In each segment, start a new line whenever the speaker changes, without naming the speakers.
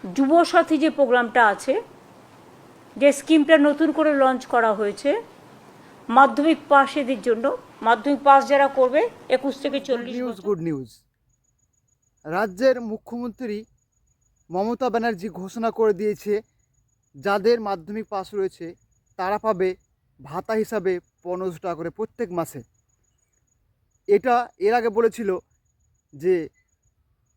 যুবসাথী যে প্রোগ্রামটা আছে, যে স্কিমটা নতুন করে লঞ্চ করা হয়েছে মাধ্যমিক পাশেদের জন্য, মাধ্যমিক পাস যারা করবে 21 থেকে 40 বছর।
Good news. রাজ্যের মুখ্যমন্ত্রী মমতা ব্যানার্জি ঘোষণা করে দিয়েছে যাদের মাধ্যমিক পাস রয়েছে তারা পাবে ভাতা হিসাবে 1500 টাকা করে প্রত্যেক মাসে। এটা এর আগে বলেছিল যে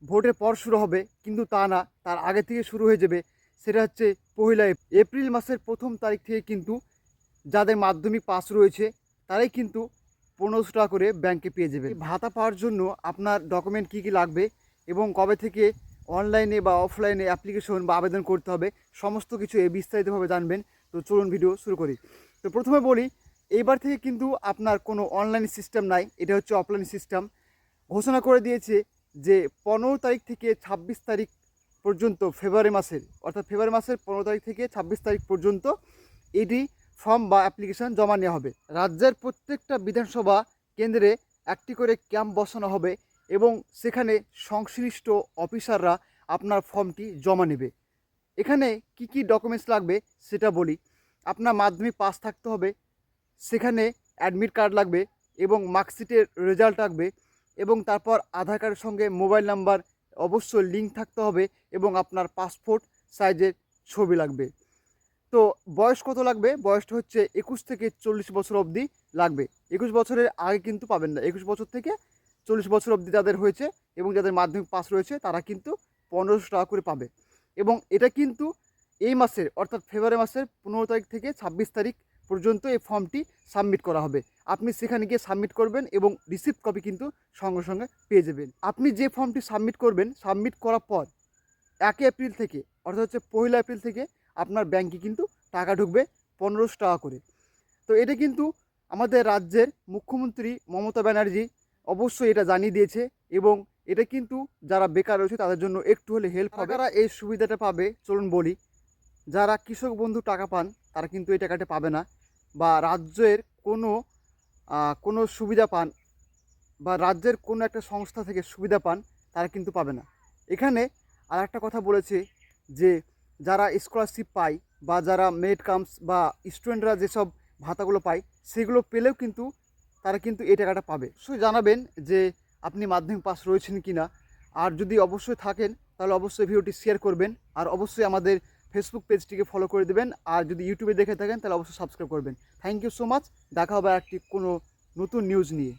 ভোটের পর শুরু হবে, কিন্তু তা না, তার আগে থেকে শুরু হয়ে যাবে। সেটা হচ্ছে পহিলা এপ্রিল মাসের 1ম তারিখ থেকে কিন্তু যাদের মাধ্যমিক পাস রয়েছে তারাই কিন্তু 1500 টাকা করে ব্যাংকে পেয়ে যাবে। ভাতা পাওয়ার জন্য আপনার ডকুমেন্ট কী কী লাগবে এবং কবে থেকে অনলাইনে বা অফলাইনে অ্যাপ্লিকেশন বা আবেদন করতে হবে সমস্ত কিছু বিস্তারিতভাবে জানবেন। তো চলুন ভিডিও শুরু করি। তো প্রথমে বলি, এইবার থেকে কিন্তু আপনার কোনো অনলাইন সিস্টেম নাই, এটা হচ্ছে অফলাইন সিস্টেম। ঘোষণা করে দিয়েছে যে 15 তারিখ থেকে 26 তারিখ পর্যন্ত ফেব্রুয়ারি মাসের, অর্থাৎ ফেব্রুয়ারি মাসের 15 তারিখ থেকে 26 তারিখ পর্যন্ত এটি ফর্ম বা অ্যাপ্লিকেশন জমা নেওয়া হবে। রাজ্যের প্রত্যেকটা বিধানসভা কেন্দ্রে একটি করে ক্যাম্প বসানো হবে এবং সেখানে সংশ্লিষ্ট অফিসাররা আপনার ফর্মটি জমা নেবে। এখানে কি কি ডকুমেন্টস লাগবে সেটা বলি। আপনার মাধ্যমিক পাস থাকতে হবে, সেখানে অ্যাডমিট কার্ড লাগবে এবং মার্কশিটের রেজাল্ট লাগবে এবং তারপর আধার কার্ডের সঙ্গে মোবাইল নাম্বার অবশ্যই লিঙ্ক থাকতে হবে এবং আপনার পাসপোর্ট সাইজের ছবি লাগবে। তো বয়স কত লাগবে? বয়সটা হচ্ছে 21 থেকে 40 বছর অবধি লাগবে। 21 বছরের আগে কিন্তু পাবেন না। 21 বছর থেকে 40 বছর অবধি যাদের হয়েছে এবং যাদের মাধ্যমিক পাস রয়েছে তারা কিন্তু 1500 টাকা করে পাবে। এবং এটা কিন্তু এই মাসের, অর্থাৎ ফেব্রুয়ারি মাসের 15 তারিখ থেকে 26 তারিখ পর্যন্ত এই ফর্মটি সাবমিট করা হবে। আপনি সেখানে গিয়ে সাবমিট করবেন এবং রিসিপ্ট কপি কিন্তু সঙ্গে সঙ্গে পেয়ে যাবেন। আপনি যে ফর্মটি সাবমিট করবেন, সাবমিট করার পর 1 এপ্রিল থেকে, অর্থাৎ হচ্ছে 1 এপ্রিল থেকে আপনার ব্যাংকে কিন্তু টাকা ঢুকবে 1500 টাকা করে। তো এটা কিন্তু আমাদের রাজ্যের মুখ্যমন্ত্রী মমতা ব্যানার্জি অবশ্যই এটা জানিয়ে দিয়েছে এবং এটা কিন্তু যারা বেকার রয়েছে তাদের জন্য একটু হলে হেল্প হবে। কারা এই সুবিধাটা পাবে চলুন বলি। যারা কৃষক বন্ধু টাকা পান তারা কিন্তু এই টাকাটা পাবে না, বা রাজ্যের কোনো সুবিধা পান বা রাজ্যের কোনো একটা সংস্থা থেকে সুবিধা পান তারা কিন্তু পাবে না। এখানে আর একটা কথা বলেছে যে যারা স্কলারশিপ পায় বা যারা মেড কামস বা স্টুডেন্টরা যেসব ভাতাগুলো পায় সেগুলো পেলেও কিন্তু তারা কিন্তু এই টাকাটা পাবে। অবশ্যই জানাবেন যে আপনি মাধ্যমিক পাস রয়েছেন কি না, আর যদি অবশ্যই থাকেন তাহলে অবশ্যই ভিডিওটি শেয়ার করবেন, আর অবশ্যই আমাদের ফেসবুক পেজটিকে ফলো করে দেবেন, আর যদি ইউটিউবে দেখে থাকেন তাহলে অবশ্যই সাবস্ক্রাইব করবেন। Thank you so much. দেখা হবে একটি কোনো নতুন নিউজ নিয়ে।